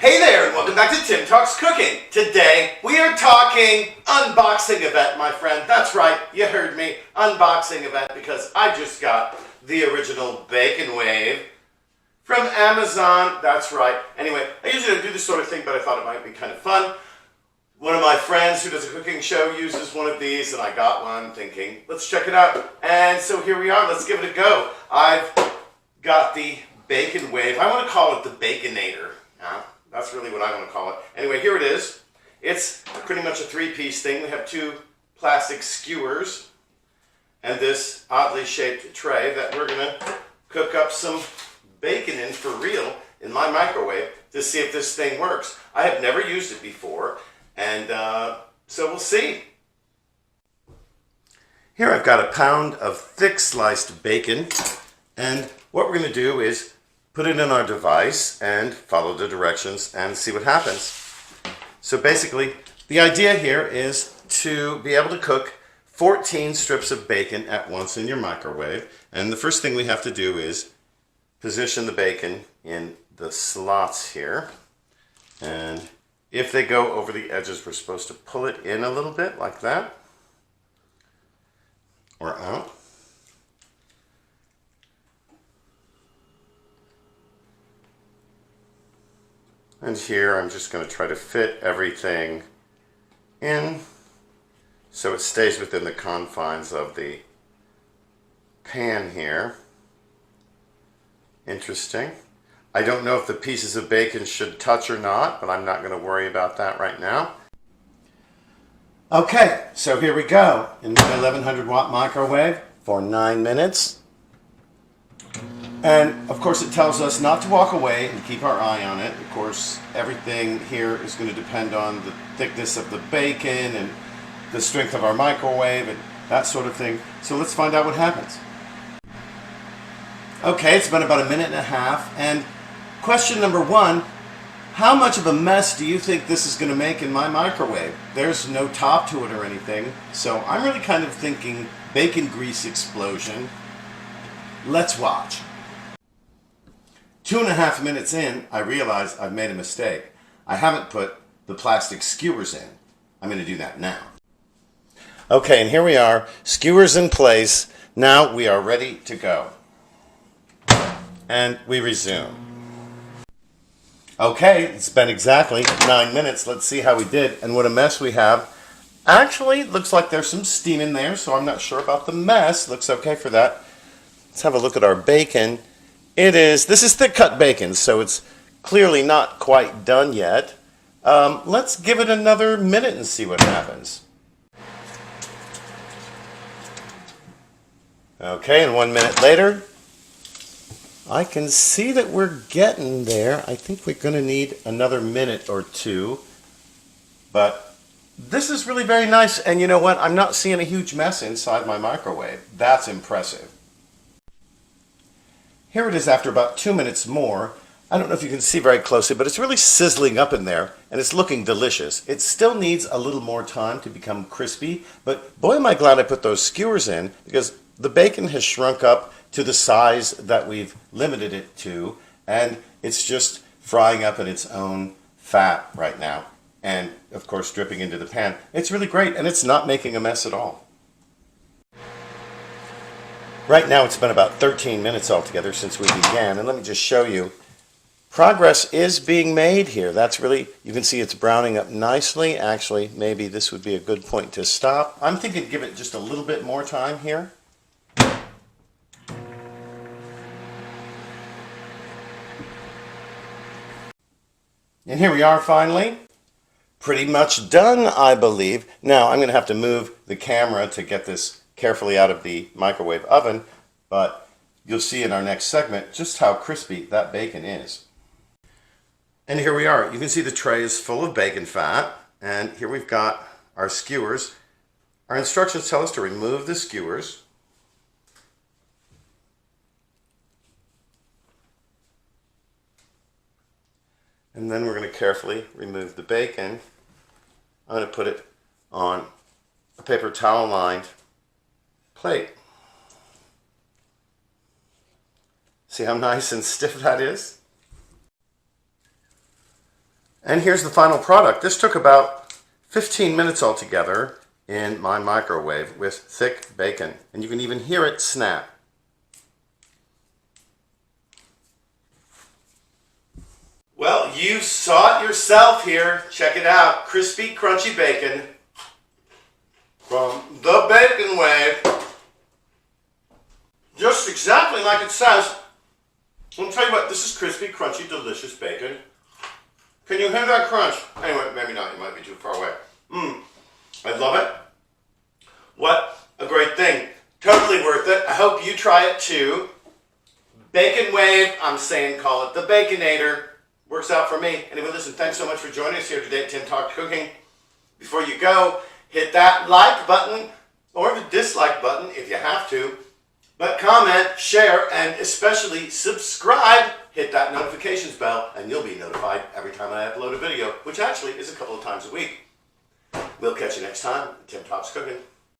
Hey there, and welcome back to Tim Talks Cooking. Today, we are talking unboxing event, my friend. That's right, you heard me. Unboxing event, because I just got the original Bacon Wave from Amazon. That's right. Anyway, I usually don't do this sort of thing, but I thought it might be kind of fun. One of my friends who does a cooking show uses one of these, and I got one thinking, let's check it out. And so here we are, let's give it a go. I've got the Bacon Wave. I want to call it the Baconator. That's really what I want to call it. Anyway, here it is. It's pretty much a three-piece thing. We have two plastic skewers and this oddly shaped tray that we're going to cook up some bacon in for real in my microwave to see if this thing works. I have never used it before, and so we'll see. Here I've got a pound of thick sliced bacon, and what we're going to do is put it in our device and follow the directions and see what happens. So basically, the idea here is to be able to cook 14 strips of bacon at once in your microwave. And the first thing we have to do is position the bacon in the slots here. And if they go over the edges, we're supposed to pull it in a little bit like that, or out. And here I'm just going to try to fit everything in so it stays within the confines of the pan here. Interesting. I don't know if the pieces of bacon should touch or not, but I'm not going to worry about that right now. Okay, so here we go in the 1100 watt microwave for 9 minutes. And of course it tells us not to walk away and keep our eye on it. Of course, everything here is going to depend on the thickness of the bacon and the strength of our microwave and that sort of thing. So let's find out what happens. Okay, it's been about a minute and a half, and question number one, how much of a mess do you think this is going to make in my microwave? There's no top to it or anything, so I'm really kind of thinking bacon grease explosion. Let's watch. 2.5 minutes in, I realize I've made a mistake. I haven't put the plastic skewers in. I'm going to do that now. Okay, and here we are, skewers in place. Now we are ready to go. And we resume. Okay, it's been exactly 9 minutes. Let's see how we did and what a mess we have. Actually, it looks like there's some steam in there, so I'm not sure about the mess. Looks okay for that. Let's have a look at our bacon. This is thick cut bacon, so it's clearly not quite done yet. Let's give it another minute and see what happens. Okay, and 1 minute later, I can see that we're getting there. I think we're going to need another minute or two, but this is really very nice, and you know what? I'm not seeing a huge mess inside my microwave. That's impressive. Here it is after about 2 minutes more. I don't know if you can see very closely, but it's really sizzling up in there, and it's looking delicious. It still needs a little more time to become crispy, but boy am I glad I put those skewers in, because the bacon has shrunk up to the size that we've limited it to, and it's just frying up in its own fat right now, and of course dripping into the pan. It's really great, and it's not making a mess at all. Right now it's been about 13 minutes altogether since we began, and let me just show you. Progress is being made here. That's really, you can see it's browning up nicely. Actually, maybe this would be a good point to stop. I'm thinking give it just a little bit more time here. And here we are finally. Pretty much done, I believe. Now I'm going to have to move the camera to get this carefully out of the microwave oven, but you'll see in our next segment just how crispy that bacon is. And here we are. You can see the tray is full of bacon fat, and here we've got our skewers. Our instructions tell us to remove the skewers. And then we're going to carefully remove the bacon. I'm going to put it on a paper towel lined plate. See how nice and stiff that is? And here's the final product. This took about 15 minutes altogether in my microwave with thick bacon. And you can even hear it snap. Well, you saw it yourself here. Check it out. Crispy, crunchy bacon from the Bacon Wave. Just exactly like it says. Let me tell you what, this is crispy, crunchy, delicious bacon. Can you hear that crunch? Anyway, maybe not. You might be too far away. I love it. What a great thing. Totally worth it. I hope you try it too. Bacon Wave, I'm saying call it the Baconator. Works out for me. Anyway, listen, thanks so much for joining us here today at Tim Talks Cooking. Before you go, hit that like button or the dislike button if you have to. But comment, share, and especially subscribe. Hit that notifications bell and you'll be notified every time I upload a video, which actually is a couple of times a week. We'll catch you next time. Tim Talks Cooking.